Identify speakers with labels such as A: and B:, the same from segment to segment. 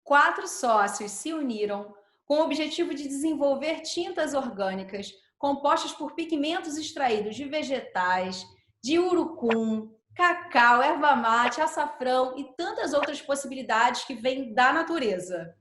A: 4 sócios se uniram com o objetivo de desenvolver tintas orgânicas compostas por pigmentos extraídos de vegetais, de urucum, cacau, erva mate, açafrão e tantas outras possibilidades que vêm da natureza.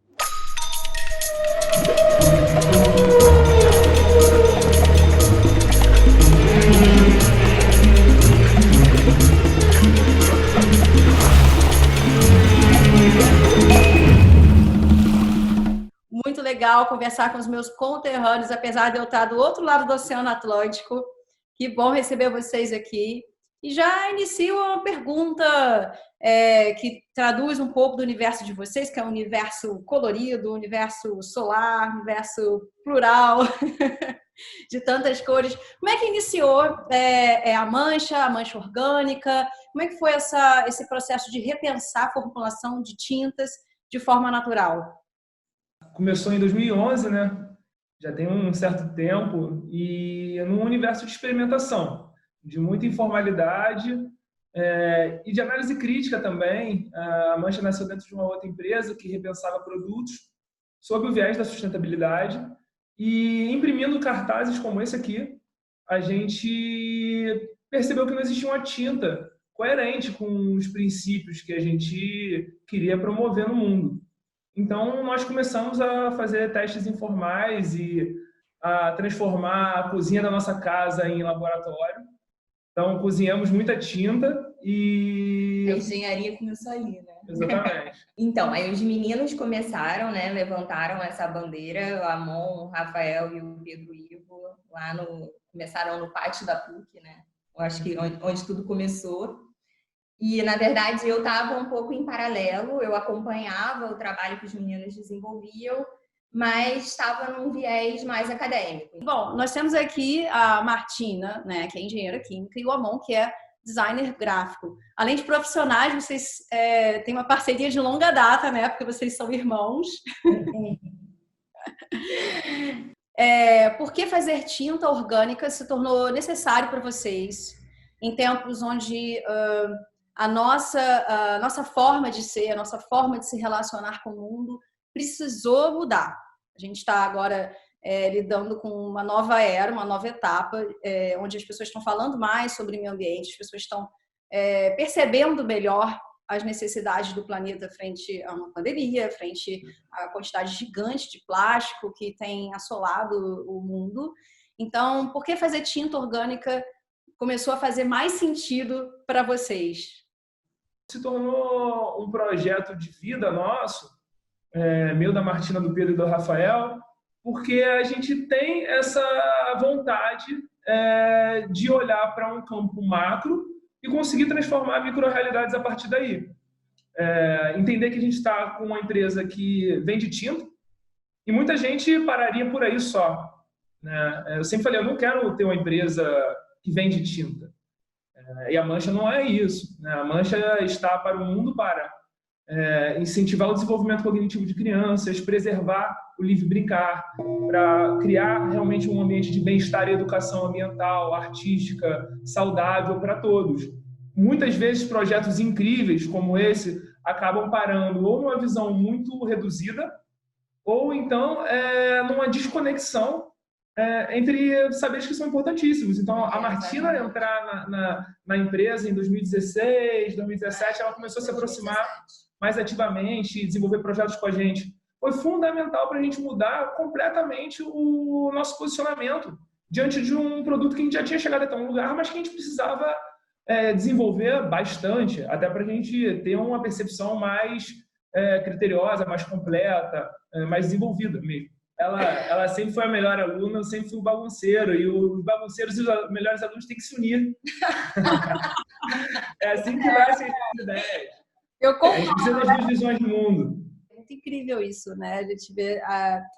A: Muito legal conversar com os meus conterrâneos, apesar de eu estar do outro lado do Oceano Atlântico. Que bom receber vocês aqui. E já inicio uma pergunta que traduz um pouco do universo de vocês, que é um universo colorido, um universo solar, um universo plural, de tantas cores. Como é que iniciou a mancha orgânica? Como é que foi esse processo de repensar a formulação de tintas de forma natural?
B: Começou em 2011, né? Já tem um certo tempo, e num universo de experimentação, de muita informalidade e de análise crítica também. A Mancha nasceu dentro de uma outra empresa que repensava produtos sob o viés da sustentabilidade, e imprimindo cartazes como esse aqui, a gente percebeu que não existia uma tinta coerente com os princípios que a gente queria promover no mundo. Então, nós começamos a fazer testes informais e a transformar a cozinha da nossa casa em laboratório. Então, cozinhamos muita tinta e...
C: A engenharia começou ali, né?
B: Exatamente.
C: Então, aí os meninos começaram, né? Levantaram essa bandeira, o Amon, o Rafael e o Pedro Ivo, começaram no pátio da PUC, né? Eu acho que onde tudo começou. E, na verdade, eu estava um pouco em paralelo, eu acompanhava o trabalho que os meninos desenvolviam, mas estava num viés mais acadêmico.
A: Bom, nós temos aqui a Martina, né, que é engenheira química, e o Amon, que é designer gráfico. Além de profissionais, vocês têm uma parceria de longa data, né, porque vocês são irmãos. Por que fazer tinta orgânica se tornou necessário para vocês em tempos onde a nossa forma de ser, a nossa forma de se relacionar com o mundo precisou mudar? A gente está agora lidando com uma nova era, uma nova etapa, onde as pessoas estão falando mais sobre meio ambiente, as pessoas estão percebendo melhor as necessidades do planeta frente a uma pandemia, frente à quantidade gigante de plástico que tem assolado o mundo. Então, por que fazer tinta orgânica começou a fazer mais sentido para vocês?
B: Se tornou um projeto de vida nosso, meu, da Martina, do Pedro e do Rafael, porque a gente tem essa vontade de olhar para um campo macro e conseguir transformar micro-realidades a partir daí. Entender que a gente está com uma empresa que vende tinta e muita gente pararia por aí só, né? Eu sempre falei, eu não quero ter uma empresa que vende tinta. E a Mancha não é isso, né? A Mancha está para o mundo para incentivar o desenvolvimento cognitivo de crianças, preservar o livre brincar, para criar realmente um ambiente de bem-estar e educação ambiental, artística, saudável para todos. Muitas vezes projetos incríveis como esse acabam parando ou numa visão muito reduzida ou então numa desconexão entre saberes que são importantíssimos. Então, a Martina entrar na empresa em 2016, 2017, ela começou a se aproximar mais ativamente e desenvolver projetos com a gente. Foi fundamental para a gente mudar completamente o nosso posicionamento diante de um produto que a gente já tinha chegado até um lugar, mas que a gente precisava desenvolver bastante, até para a gente ter uma percepção mais criteriosa, mais completa, mais desenvolvida mesmo. Ela sempre foi a melhor aluna, eu sempre fui o bagunceiro, e os bagunceiros e os melhores alunos têm que se unir. É assim que nascem as ideias.
A: Eu concordo.
B: A gente precisa das duas visões do mundo.
A: É muito incrível isso, né? A gente vê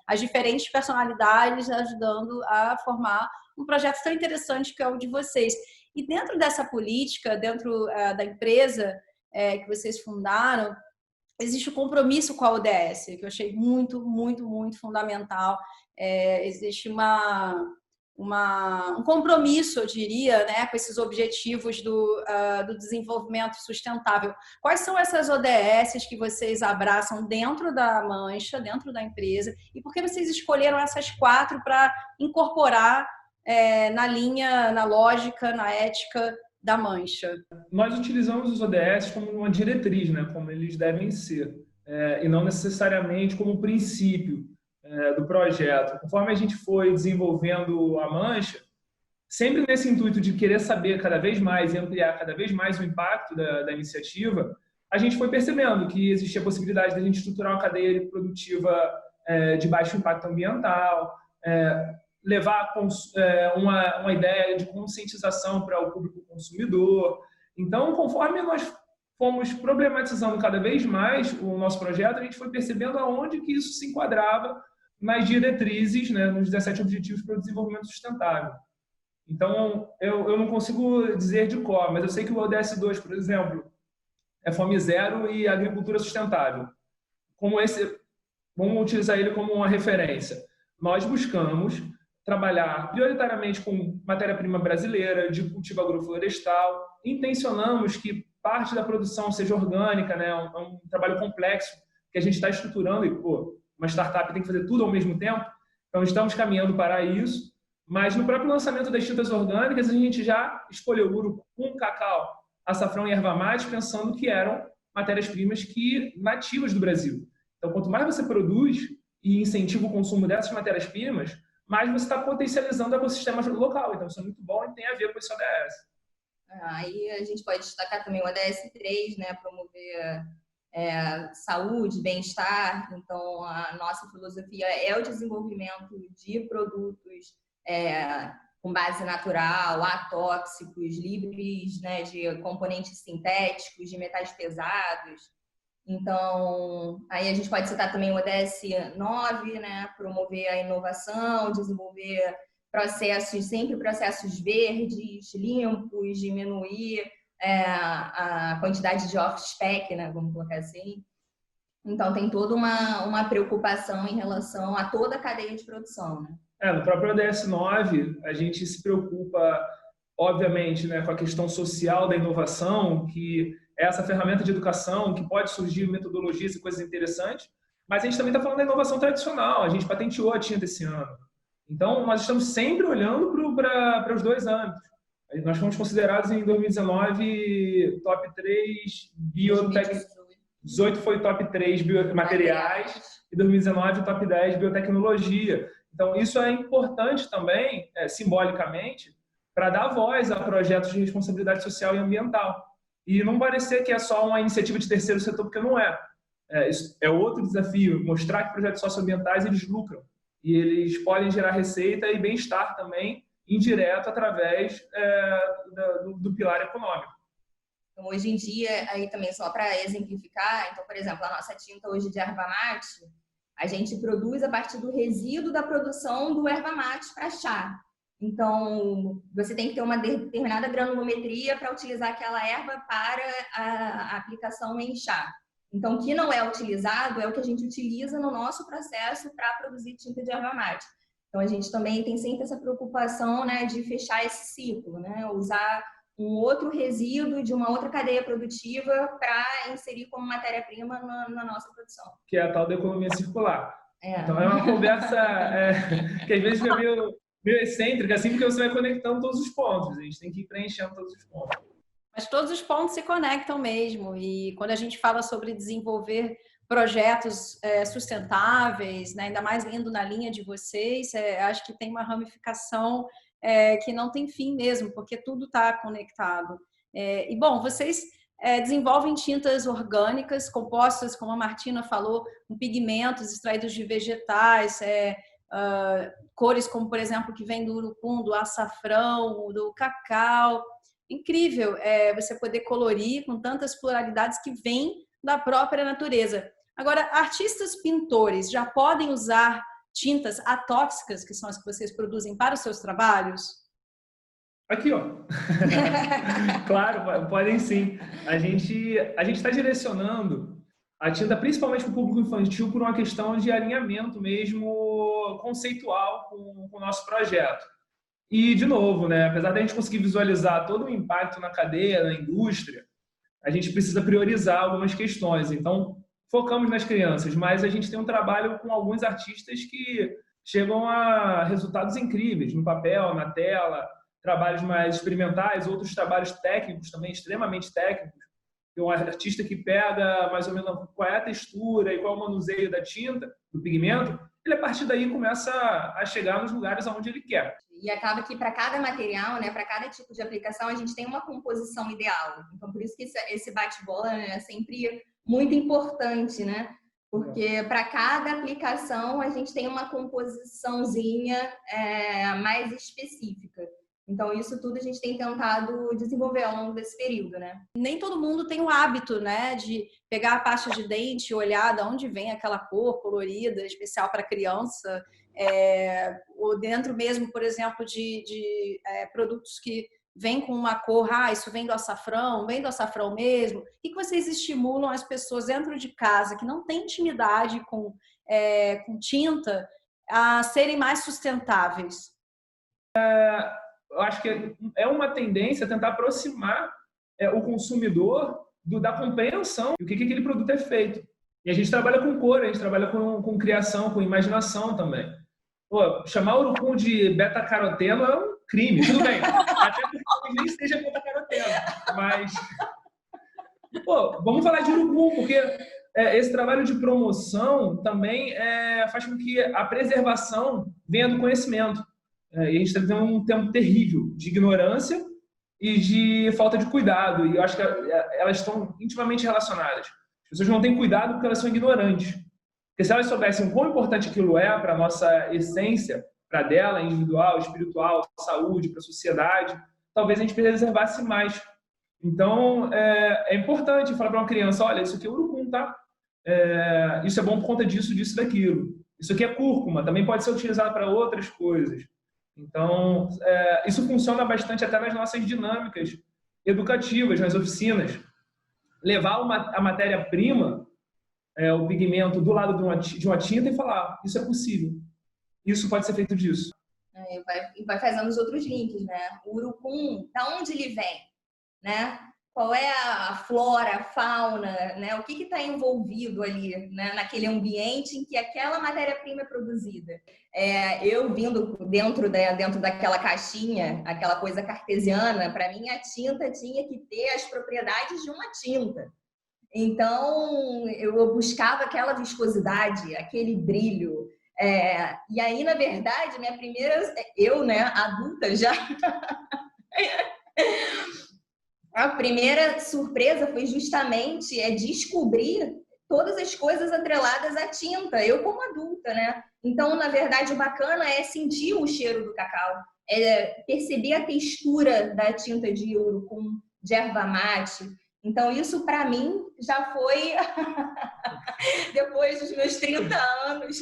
A: as diferentes personalidades ajudando a formar um projeto tão interessante que é o de vocês. E dentro dessa política, dentro da empresa que vocês fundaram, existe o compromisso com a ODS, que eu achei muito, muito, muito fundamental. Existe uma um compromisso, eu diria, né, com esses objetivos do desenvolvimento sustentável. Quais são essas ODS que vocês abraçam dentro da Mancha, dentro da empresa, e por que vocês escolheram essas 4 para incorporar na linha, na lógica, na ética da Mancha?
B: Nós utilizamos os ODS como uma diretriz, né, como eles devem ser, e não necessariamente como princípio do projeto. Conforme a gente foi desenvolvendo a Mancha, sempre nesse intuito de querer saber cada vez mais e ampliar cada vez mais o impacto da iniciativa, a gente foi percebendo que existia a possibilidade de a gente estruturar uma cadeia produtiva de baixo impacto ambiental, levar uma ideia de conscientização para o público consumidor. Então, conforme nós fomos problematizando cada vez mais o nosso projeto, a gente foi percebendo aonde que isso se enquadrava nas diretrizes, né, nos 17 Objetivos para o Desenvolvimento Sustentável. Então, eu não consigo dizer de cor, mas eu sei que o ODS 2, por exemplo, é fome zero e agricultura sustentável. Vamos utilizar ele como uma referência. Nós buscamos trabalhar prioritariamente com matéria-prima brasileira, de cultivo agroflorestal, intencionamos que parte da produção seja orgânica, né? É um trabalho complexo que a gente está estruturando e, uma startup tem que fazer tudo ao mesmo tempo, então estamos caminhando para isso, mas no próprio lançamento das tintas orgânicas a gente já escolheu urucum, cacau, açafrão e erva mate, pensando que eram matérias-primas nativas do Brasil. Então, quanto mais você produz e incentiva o consumo dessas matérias-primas, mais você está potencializando o ecossistema local. Então, isso é muito bom e tem a ver com esse ODS.
C: Aí a gente pode destacar também o ODS 3, né, promover saúde, bem-estar. Então, a nossa filosofia é o desenvolvimento de produtos com base natural, atóxicos, livres, né, de componentes sintéticos, de metais pesados. Então, aí a gente pode citar também o ODS 9, né, promover a inovação, desenvolver sempre processos verdes, limpos, diminuir a quantidade de off-spec, né, vamos colocar assim. Então, tem toda uma preocupação em relação a toda a cadeia de produção, né?
B: No próprio ODS 9, a gente se preocupa, obviamente, né, com a questão social da inovação, que é essa ferramenta de educação, que pode surgir metodologias e coisas interessantes, mas a gente também está falando da inovação tradicional. A gente patenteou a tinta esse ano. Então, nós estamos sempre olhando para os dois âmbitos. Nós fomos considerados em 2019 top 3 biotec... 18 foi top 3 biomateriais e 2019 top 10 biotecnologia. Então, isso é importante também, simbolicamente, para dar voz a projetos de responsabilidade social e ambiental. E não parecer que é só uma iniciativa de terceiro setor, porque não é. É outro desafio, mostrar que projetos socioambientais eles lucram. E eles podem gerar receita e bem-estar também, indireto, através do pilar econômico.
C: Então, hoje em dia, aí também só para exemplificar, então, por exemplo, a nossa tinta hoje de erva mate, a gente produz a partir do resíduo da produção do erva mate para chá. Então, você tem que ter uma determinada granulometria para utilizar aquela erva para a aplicação em chá. Então, o que não é utilizado é o que a gente utiliza no nosso processo para produzir tinta de erva mate. Então, a gente também tem sempre essa preocupação, né, de fechar esse ciclo, né, usar um outro resíduo de uma outra cadeia produtiva para inserir como matéria-prima na nossa produção.
B: Que é a tal da economia circular. Então, é uma conversa que às vezes fica meio excêntrica, assim, porque você vai conectando todos os pontos. A gente tem que ir preenchendo todos os pontos.
A: Mas todos os pontos se conectam mesmo. E quando a gente fala sobre desenvolver projetos sustentáveis, né, ainda mais indo na linha de vocês, acho que tem uma ramificação que não tem fim mesmo, porque tudo está conectado. E, bom, vocês desenvolvem tintas orgânicas, compostas, como a Martina falou, com pigmentos extraídos de vegetais, cores como, por exemplo, que vem do urucum, do açafrão, do cacau. Incrível você poder colorir com tantas pluralidades que vêm da própria natureza. Agora, artistas pintores já podem usar tintas atóxicas, que são as que vocês produzem para os seus trabalhos?
B: Aqui, ó. Claro, podem sim. A gente está direcionando a tinta principalmente para o público infantil por uma questão de alinhamento mesmo conceitual com o nosso projeto. E, de novo, né, apesar da gente conseguir visualizar todo o impacto na cadeia, na indústria, a gente precisa priorizar algumas questões. Então, focamos nas crianças, mas a gente tem um trabalho com alguns artistas que chegam a resultados incríveis no papel, na tela, trabalhos mais experimentais, outros trabalhos técnicos também, extremamente técnicos. Tem um artista que pega mais ou menos qual é a textura e qual é o manuseio da tinta, do pigmento, ele a partir daí começa a chegar nos lugares aonde ele quer.
C: E acaba que para cada material, né, para cada tipo de aplicação, a gente tem uma composição ideal. Então, por isso que esse bate-bola, né, é sempre muito importante, né? Porque para cada aplicação a gente tem uma composiçãozinha mais específica. Então, isso tudo a gente tem tentado desenvolver ao longo desse período, né?
A: Nem todo mundo tem o hábito, né, de pegar a pasta de dente e olhar de onde vem aquela cor colorida, especial para criança, ou dentro mesmo, por exemplo, de produtos que vêm com uma cor, isso vem do açafrão mesmo. O que vocês estimulam as pessoas dentro de casa que não têm intimidade com tinta a serem mais sustentáveis?
B: Eu acho que é uma tendência tentar aproximar o consumidor da compreensão do que aquele produto é feito. E a gente trabalha com cor, a gente trabalha com criação, com imaginação também. Pô, chamar o urucum de beta-caroteno é um crime, tudo bem. Até porque nem seja beta-caroteno. Mas, pô, vamos falar de urucum, porque esse trabalho de promoção também faz com que a preservação venha do conhecimento. E a gente está vivendo um tempo terrível de ignorância e de falta de cuidado. E eu acho que elas estão intimamente relacionadas. As pessoas não têm cuidado porque elas são ignorantes. Porque se elas soubessem o quão importante aquilo é para a nossa essência, para dela, individual, espiritual, saúde, para a sociedade, talvez a gente preservasse mais. Então, é importante falar para uma criança, olha, isso aqui é urucum, tá? Isso é bom por conta disso, disso, daquilo. Isso aqui é cúrcuma, também pode ser utilizado para outras coisas. Então, isso funciona bastante até nas nossas dinâmicas educativas, nas oficinas. Levar a matéria-prima, o pigmento, do lado de uma tinta e falar, isso é possível. Isso pode ser feito disso.
C: E vai fazendo os outros links, né? O urucum, da onde ele vem, né? Qual é a flora, a fauna, né? O que está envolvido ali, né? Naquele ambiente em que aquela matéria-prima é produzida. Eu vindo dentro daquela caixinha, aquela coisa cartesiana, para mim a tinta tinha que ter as propriedades de uma tinta. Então, eu buscava aquela viscosidade, aquele brilho. E aí, na verdade, minha primeira... Eu, né, adulta já... A primeira surpresa foi justamente descobrir todas as coisas atreladas à tinta, eu como adulta, né? Então, na verdade, o bacana é sentir o cheiro do cacau, perceber a textura da tinta de urucum, de erva mate. Então, isso para mim já foi depois dos meus 30 anos.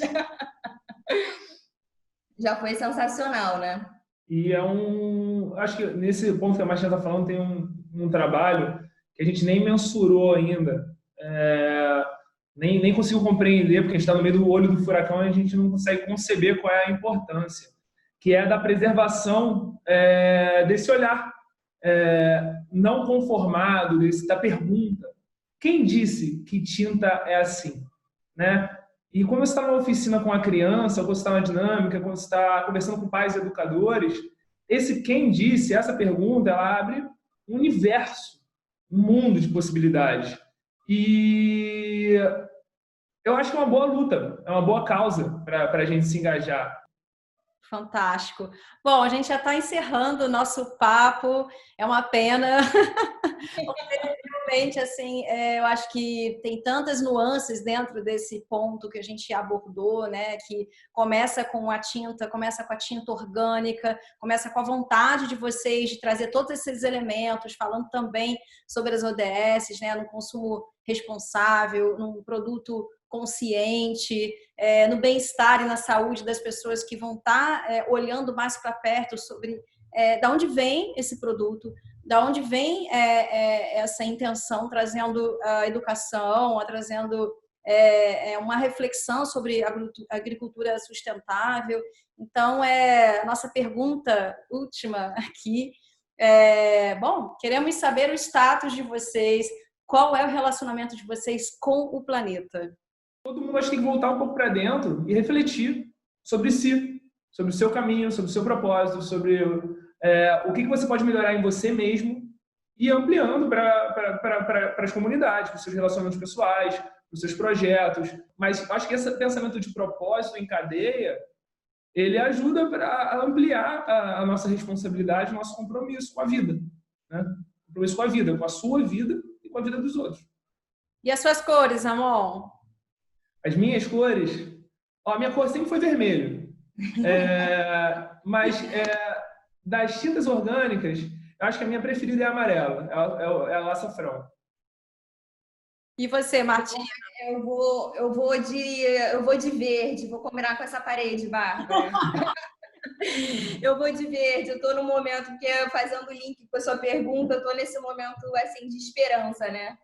C: Já foi sensacional, né?
B: E acho que nesse ponto que a Martina está falando, tem um trabalho que a gente nem mensurou ainda, nem conseguiu compreender, porque a gente está no meio do olho do furacão e a gente não consegue conceber qual é a importância, que é da preservação desse olhar não conformado, da pergunta. Quem disse que tinta é assim? Né? E quando você está numa oficina com a criança, ou quando você está na dinâmica, quando você está conversando com pais e educadores, quem disse, essa pergunta, ela abre um universo, um mundo de possibilidades. E eu acho que é uma boa luta, é uma boa causa para a gente se engajar.
A: Fantástico. Bom, a gente já está encerrando o nosso papo, é uma pena. Realmente, assim, eu acho que tem tantas nuances dentro desse ponto que a gente abordou, né? Que começa com a tinta orgânica, começa com a vontade de vocês de trazer todos esses elementos, falando também sobre as ODS, né? No consumo responsável, num produto consciente, no bem-estar e na saúde das pessoas que vão estar olhando mais para perto sobre de onde vem esse produto, da onde vem essa intenção, trazendo a educação, trazendo é uma reflexão sobre a agricultura sustentável. Então, a nossa pergunta última aqui bom, queremos saber o status de vocês, qual é o relacionamento de vocês com o planeta?
B: Todo mundo acho que tem que voltar um pouco para dentro e refletir sobre si, sobre o seu caminho, sobre o seu propósito, sobre o que você pode melhorar em você mesmo e ampliando para as comunidades, para os seus relacionamentos pessoais, para os seus projetos. Mas acho que esse pensamento de propósito em cadeia, ele ajuda a ampliar a nossa responsabilidade, o nosso compromisso com a vida, né? Compromisso com a vida, com a sua vida e com a vida dos outros.
A: E as suas cores, Amon?
B: As minhas cores? A minha cor sempre foi vermelho. Mas das tintas orgânicas, eu acho que a minha preferida é a amarela, é a açafrão.
A: E você, Martinha?
C: Eu vou de verde, vou combinar com essa parede, Bárbara. Eu vou de verde, eu estou no momento que, fazendo o link com a sua pergunta, eu estou nesse momento assim, de esperança, né?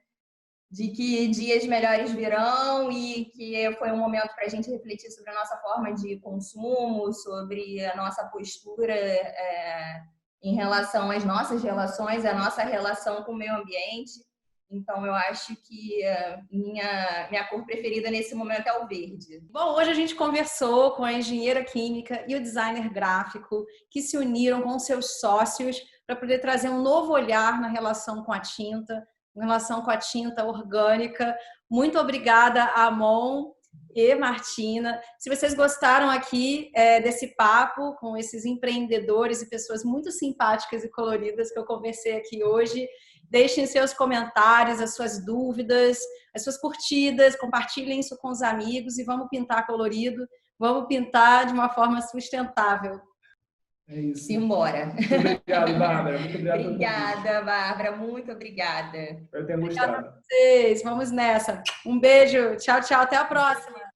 C: De que dias melhores virão e que foi um momento para a gente refletir sobre a nossa forma de consumo, sobre a nossa postura em relação às nossas relações, a nossa relação com o meio ambiente. Então, eu acho que minha cor preferida nesse momento é o verde.
A: Bom, hoje a gente conversou com a engenheira química e o designer gráfico que se uniram com seus sócios para poder trazer um novo olhar na relação com a tinta, em relação com a tinta orgânica. Muito obrigada, Amon e Martina. Se vocês gostaram aqui desse papo com esses empreendedores e pessoas muito simpáticas e coloridas que eu conversei aqui hoje, deixem seus comentários, as suas dúvidas, as suas curtidas, compartilhem isso com os amigos e vamos pintar colorido, vamos pintar de uma forma sustentável.
B: É isso.
C: Simbora.
B: Muito obrigado, Bárbara. Muito obrigado.
C: Obrigada, Bárbara. Muito obrigada.
B: Espero que tenham gostado.
A: Obrigada a vocês. Vamos nessa. Um beijo. Tchau, tchau. Até a próxima.